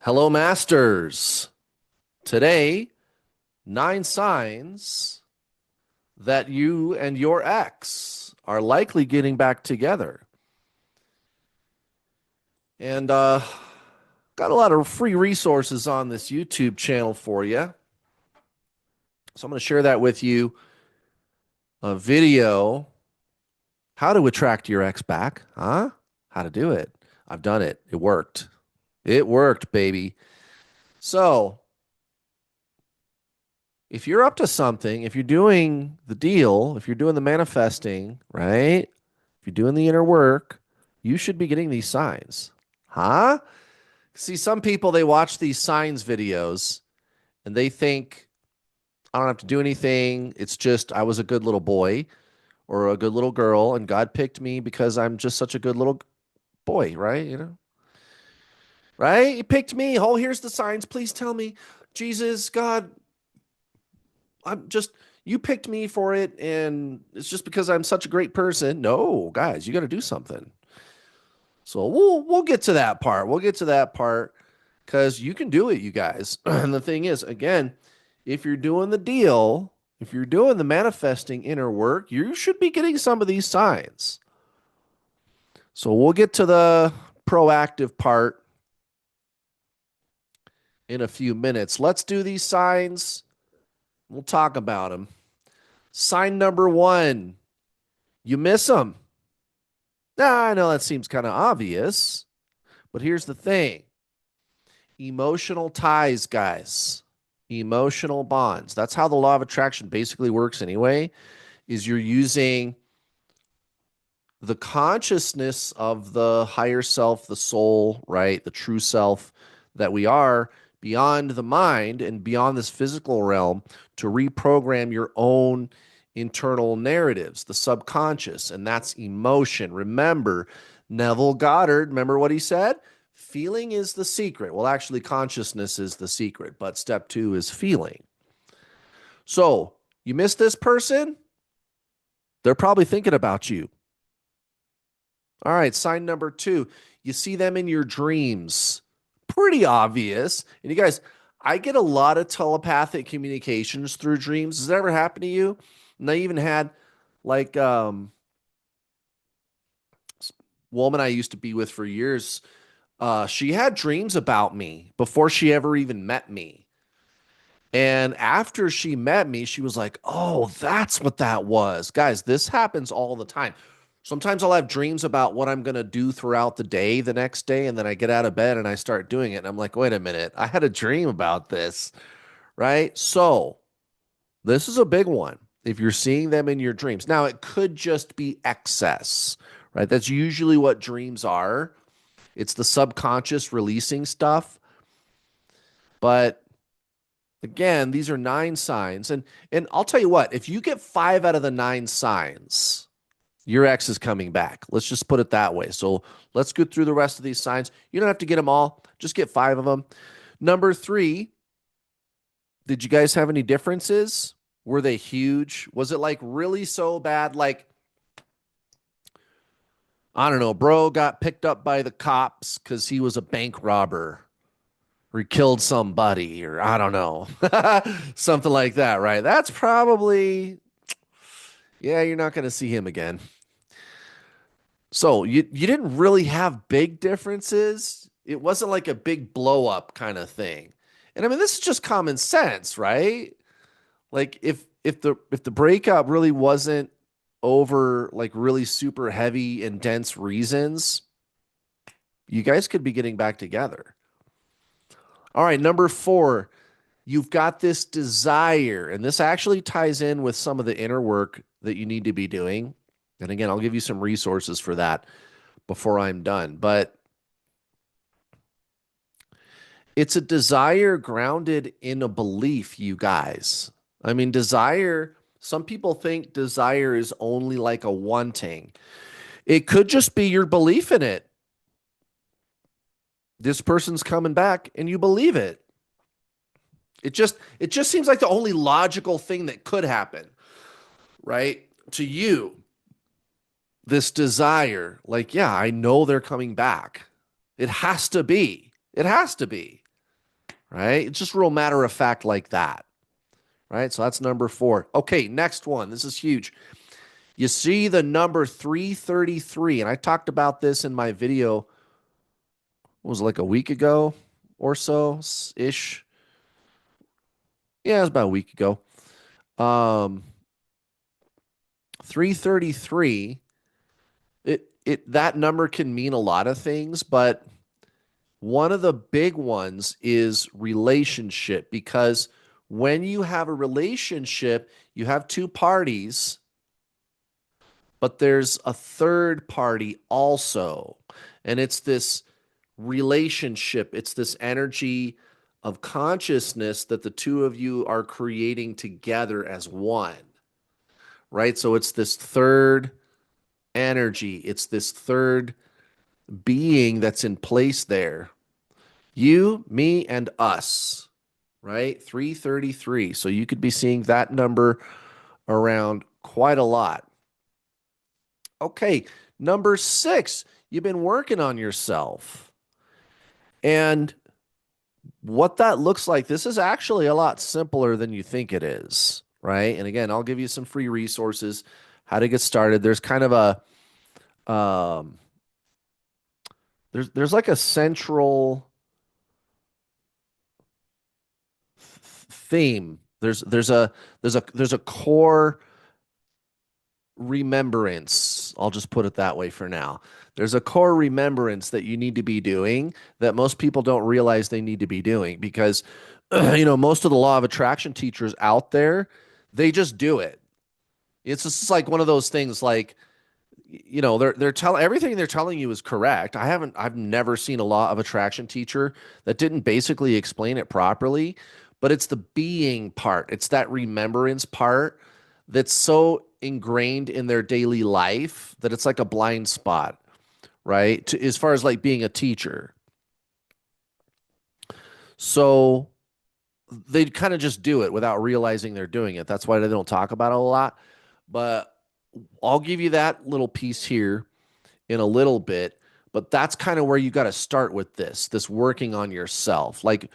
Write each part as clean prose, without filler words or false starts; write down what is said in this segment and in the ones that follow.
Hello, Masters. Today, 9 signs that you and your ex are likely getting back together. And got a lot of free resources on this YouTube channel for you. So I'm going to share that with you. A video, how to attract your ex back, huh? How to do it. I've done it. It worked. It worked, baby. So if you're up to something, if you're doing the deal, if you're doing the manifesting, right? If you're doing the inner work, you should be getting these signs. Huh? See, some people, they watch these signs videos and they think, I don't have to do anything. It's just, I was a good little boy or a good little girl and God picked me because I'm just such a good little boy, right? Right? He picked me. Oh, here's the signs. Please tell me, Jesus, God, I'm just you picked me for it and it's just because I'm such a great person. No, guys, you got to do something. So we'll get to that part. We'll get to that part cuz you can do it, you guys. And the thing is, again, if you're doing the deal, if you're doing the manifesting inner work, you should be getting some of these signs. So we'll get to the proactive part in a few minutes. Let's do these signs. We'll talk about them. Sign number 1, you miss them. Now, I know that seems kind of obvious, but here's the thing. Emotional ties, guys. Emotional bonds. That's how the law of attraction basically works anyway, is you're using the consciousness of the higher self, the soul, right? The true self that we are beyond the mind and beyond this physical realm to reprogram your own internal narratives, the subconscious, and that's emotion. Remember, Neville Goddard, remember what he said? Feeling is the secret. Well, actually, consciousness is the secret, but step 2 is feeling. So, you miss this person? They're probably thinking about you. All right, sign number 2, you see them in your dreams. Pretty obvious. And you guys, I get a lot of telepathic communications through dreams. Does that ever happen to you? And I even had like woman I used to be with for years. She had dreams about me before she ever even met me. And after she met me, she was like, "Oh, that's what that was." Guys, this happens all the time. Sometimes I'll have dreams about what I'm going to do throughout the day the next day, and then I get out of bed and I start doing it. And I'm like, wait a minute, I had a dream about this, right? So, this is a big one. If you're seeing them in your dreams. Now, it could just be excess, right? That's usually what dreams are. It's the subconscious releasing stuff. But again, these are 9 signs. And I'll tell you what, if you get 5 out of the 9 signs, your ex is coming back. Let's just put it that way. So let's go through the rest of these signs. You don't have to get them all, just get 5 of them. Number 3, did you guys have any differences? Were they huge? Was it like really so bad? Like, I don't know, bro got picked up by the cops because he was a bank robber or he killed somebody, or I don't know, something like that, right? That's probably, yeah, you're not going to see him again. So you didn't really have big differences. It wasn't like a big blow up kind of thing. And I mean, this is just common sense, right? Like if the breakup really wasn't over like really super heavy and dense reasons, you guys could be getting back together. All right, number 4, you've got this desire, and this actually ties in with some of the inner work that you need to be doing. And again, I'll give you some resources for that before I'm done. But it's a desire grounded in a belief, you guys. I mean, desire, some people think desire is only like a wanting. It could just be your belief in it. This person's coming back and you believe it. It just seems like the only logical thing that could happen, right? To you, this desire, like, yeah, I know they're coming back. It has to be. It has to be. right? It's just real matter of fact like that, right? So that's number four. Okay, next one. This is huge. You see the number 333, and I talked about this in my video, what was it, like a week ago or so ish? Yeah, it was about a week ago. Um, 333, that number can mean a lot of things, but one of the big ones is relationship because when you have a relationship, you have two parties, but there's a third party also. And it's this relationship, it's this energy of consciousness that the two of you are creating together as one, right? So it's this third energy, it's this third being that's in place there. You, me, and us, right? 333. So you could be seeing that number around quite a lot. Okay, number six, you've been working on yourself. And what that looks like, this is actually a lot simpler than you think it is, right? And again, I'll give you some free resources, how to get started. There's kind of um, there's like a central theme. There's a core remembrance. I'll just put it that way for now. There's a core remembrance that you need to be doing that most people don't realize they need to be doing because most of the law of attraction teachers out there, they just do it. It's just like one of those things like they're telling everything they're telling you is correct. I've never seen a law of attraction teacher that didn't basically explain it properly, but it's the being part. It's that remembrance part that's so ingrained in their daily life that it's like a blind spot, right? As far as like being a teacher. So they kind of just do it without realizing they're doing it. That's why they don't talk about it a lot. But I'll give you that little piece here in a little bit, but that's kind of where you got to start with this working on yourself. Like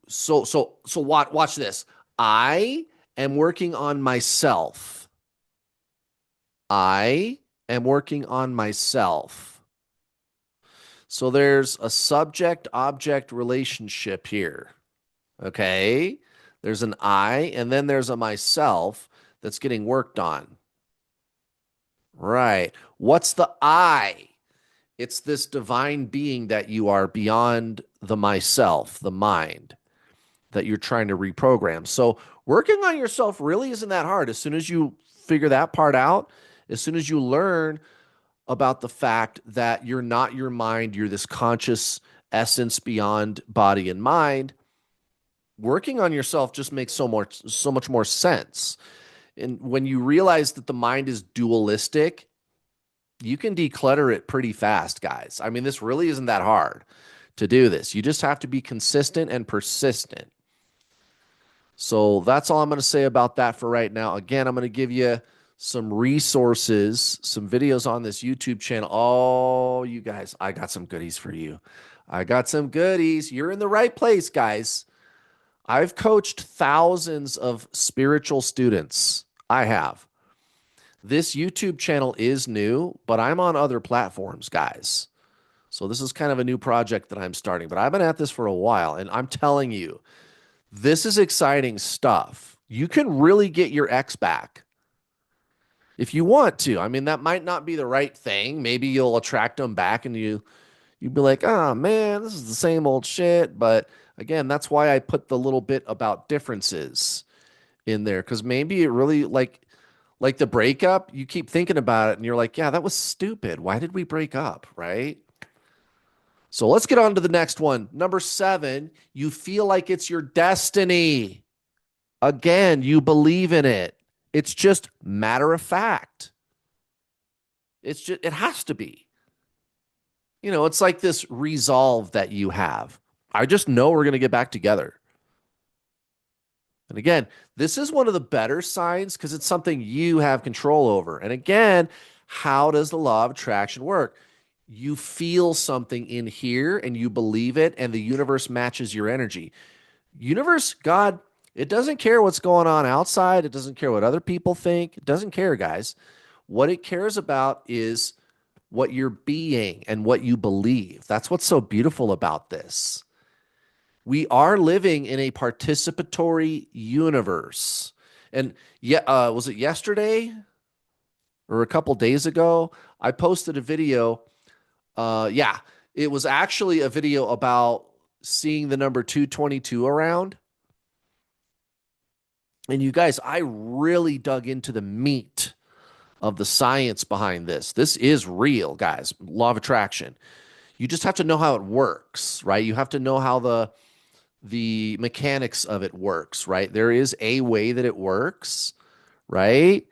so watch this. I am working on myself. I am working on myself. So there's a subject object relationship here. Okay? There's an I and then there's a myself that's getting worked on. Right. What's the I? It's this divine being that you are beyond the myself, the mind that you're trying to reprogram. So, working on yourself really isn't that hard. As soon as you figure that part out, as soon as you learn about the fact that you're not your mind, you're this conscious essence beyond body and mind, working on yourself just makes so much more sense. And when you realize that the mind is dualistic, you can declutter it pretty fast, guys. I mean, this really isn't that hard to do this. You just have to be consistent and persistent. So that's all I'm going to say about that for right now. Again, I'm going to give you some resources, some videos on this YouTube channel. Oh, you guys, I got some goodies for you. I got some goodies. You're in the right place, guys. I've coached thousands of spiritual students. I have. This YouTube channel is new, but I'm on other platforms, guys. So this is kind of a new project that I'm starting, but I've been at this for a while, and I'm telling you, this is exciting stuff. You can really get your ex back if you want to. I mean, that might not be the right thing. Maybe you'll attract them back and you'd be like, "Oh man, this is the same old shit." But again, that's why I put the little bit about differences in there because maybe it really like the breakup, you keep thinking about it and you're like, yeah, that was stupid. Why did we break up? Right. So let's get on to the next one. Number seven, you feel like it's your destiny. Again, you believe in it. It's just matter of fact. It has to be. It's like this resolve that you have. I just know we're going to get back together. And again, this is one of the better signs because it's something you have control over. And again, how does the law of attraction work? You feel something in here and you believe it, and the universe matches your energy. Universe, God, it doesn't care what's going on outside. It doesn't care what other people think. It doesn't care, guys. What it cares about is what you're being and what you believe. That's what's so beautiful about this. We are living in a participatory universe. And yeah, was it yesterday or a couple days ago? I posted a video. Yeah, it was actually a video about seeing the number 222 around. And you guys, I really dug into the meat of the science behind this. This is real, guys. Law of attraction. You just have to know how it works, right? You have to know how the mechanics of it works, right? There is a way that it works, right?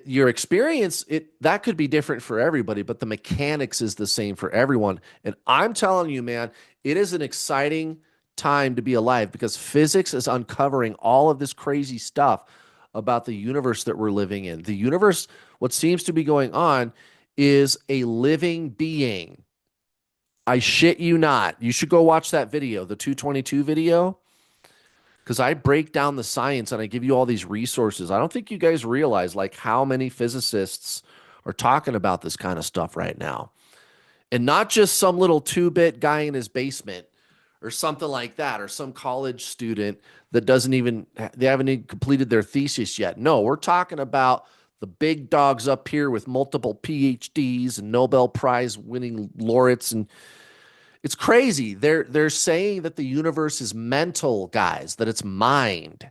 Your experience, that could be different for everybody, but the mechanics is the same for everyone. And I'm telling you, man, it is an exciting time to be alive because physics is uncovering all of this crazy stuff about the universe that we're living in. The universe, what seems to be going on is a living being. I shit you not. You should go watch that video, the 222 video, because I break down the science and I give you all these resources. I don't think you guys realize like how many physicists are talking about this kind of stuff right now. And not just some little 2-bit guy in his basement or something like that, or some college student that doesn't even, they haven't even completed their thesis yet. No, we're talking about the big dogs up here with multiple PhDs and Nobel Prize winning laureates. And it's crazy. They're saying that the universe is mental, guys, that it's mind.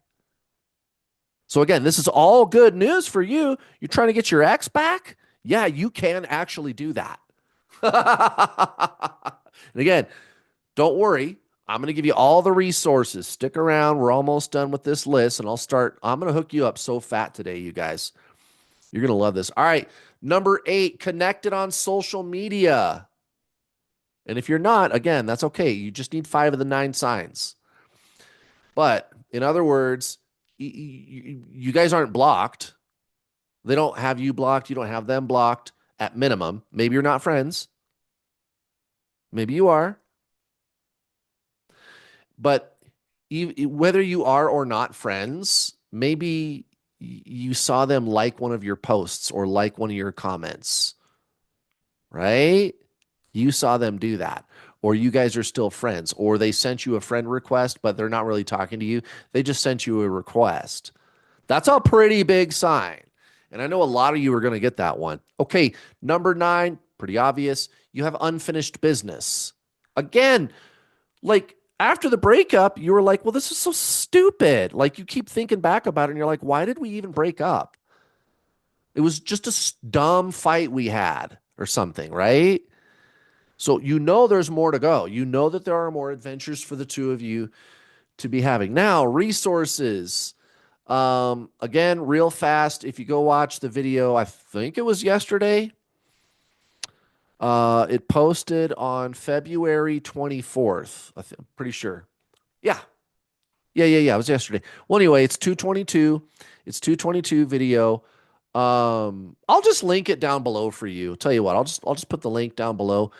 So again, this is all good news for you. You're trying to get your ex back? Yeah, you can actually do that. And again, don't worry. I'm going to give you all the resources. Stick around. We're almost done with this list, and I'm going to hook you up so fat today, you guys. You're going to love this. All right. Number 8, connected on social media. And if you're not, again, that's okay. You just need 5 of the 9 signs. But in other words, you guys aren't blocked. They don't have you blocked. You don't have them blocked at minimum. Maybe you're not friends. Maybe you are. But whether you are or not friends, maybe you saw them like one of your posts or like one of your comments, right? You saw them do that. Or you guys are still friends, or they sent you a friend request, but they're not really talking to you. They just sent you a request. That's a pretty big sign. And I know a lot of you are going to get that one. Okay, number 9, pretty obvious. You have unfinished business. Again, like after the breakup, you were like, well, this is so stupid. Like you keep thinking back about it and you're like, why did we even break up? It was just a dumb fight we had or something, right? So you know there's more to go. You know that there are more adventures for the two of you to be having. Now, resources. Again, real fast, if you go watch the video, I think it was yesterday. It posted on February 24th. I'm pretty sure. Yeah. Yeah. It was yesterday. Well, anyway, it's 222. It's 222 video. I'll just link it down below for you. Tell you what, I'll just put the link down below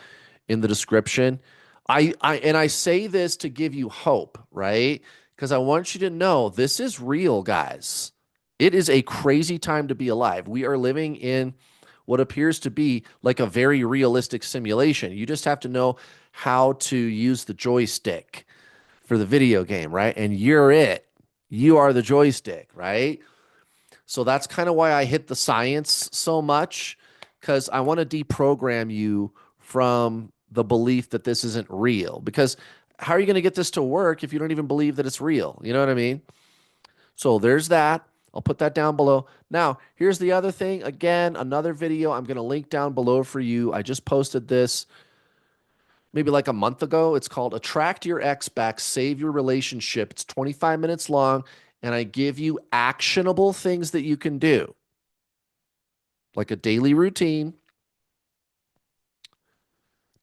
in the description. I say this to give you hope, right? Because I want you to know this is real, guys. It is a crazy time to be alive. We are living in what appears to be like a very realistic simulation. You just have to know how to use the joystick for the video game, right? And you're it. You are the joystick, right? So that's kind of why I hit the science so much, because I want to deprogram you from the belief that this isn't real. Because how are you going to get this to work if you don't even believe that it's real? You know what I mean? So there's that. I'll put that down below. Now, here's the other thing. Again, another video I'm going to link down below for you. I just posted this maybe like a month ago. It's called Attract Your Ex Back, Save Your Relationship. It's 25 minutes long, and I give you actionable things that you can do, like a daily routine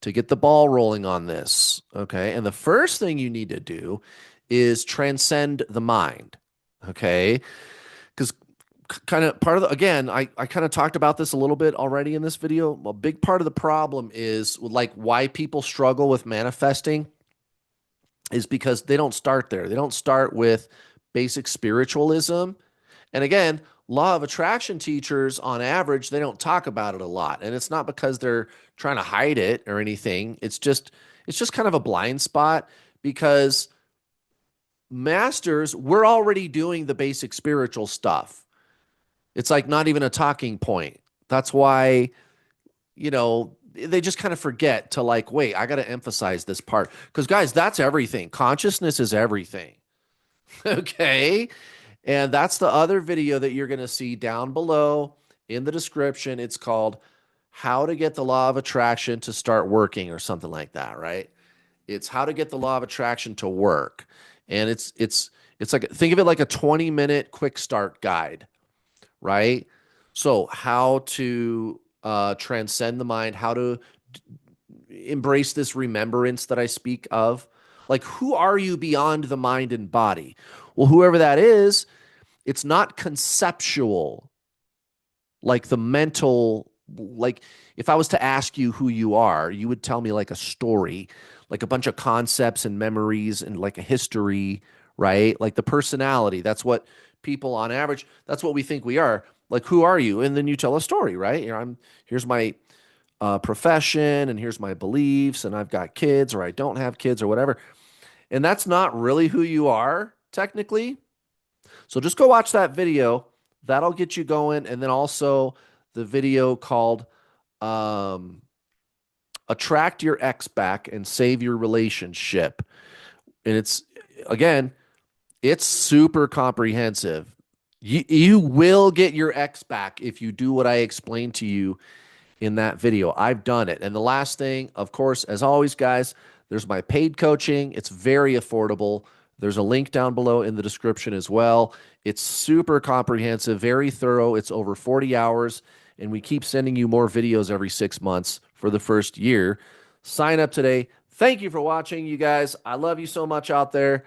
to get the ball rolling on this. Okay. And the first thing you need to do is transcend the mind. Okay. Because kind of part of the, again, I kind of talked about this a little bit already in this video. A big part of the problem is like why people struggle with manifesting is because they don't start there. They don't start with basic spiritualism. And again, law of attraction teachers on average, they don't talk about it a lot. And it's not because they're trying to hide it or anything. It's just kind of a blind spot because masters, we're already doing the basic spiritual stuff. It's like not even a talking point. That's why, they just kind of forget to like, wait, I got to emphasize this part. Because, guys, that's everything. Consciousness is everything. Okay. And that's the other video that you're going to see down below in the description. It's called How to Get the Law of Attraction to Start Working or something like that, right? It's how to get the law of attraction to work. And it's like think of it like a 20-minute quick start guide, right? So how to transcend the mind, how to embrace this remembrance that I speak of. Like, who are you beyond the mind and body? Well, whoever that is, it's not conceptual, like the mental, like if I was to ask you who you are, you would tell me like a story, like a bunch of concepts and memories and like a history, right? Like the personality. That's what people on average, that's what we think we are. Like, who are you? And then you tell a story, right? Here's my profession and here's my beliefs and I've got kids or I don't have kids or whatever. And that's not really who you are technically. So just go watch that video. That'll get you going. And then also the video called um, Attract Your Ex Back and Save Your Relationship. And again, it's super comprehensive. You will get your ex back if you do what I explained to you in that video. I've done it. And the last thing, of course, as always, guys, there's my paid coaching. It's very affordable. There's a link down below in the description as well. It's super comprehensive, very thorough. It's over 40 hours, and we keep sending you more videos every 6 months for the first year. Sign up today. Thank you for watching, you guys. I love you so much out there.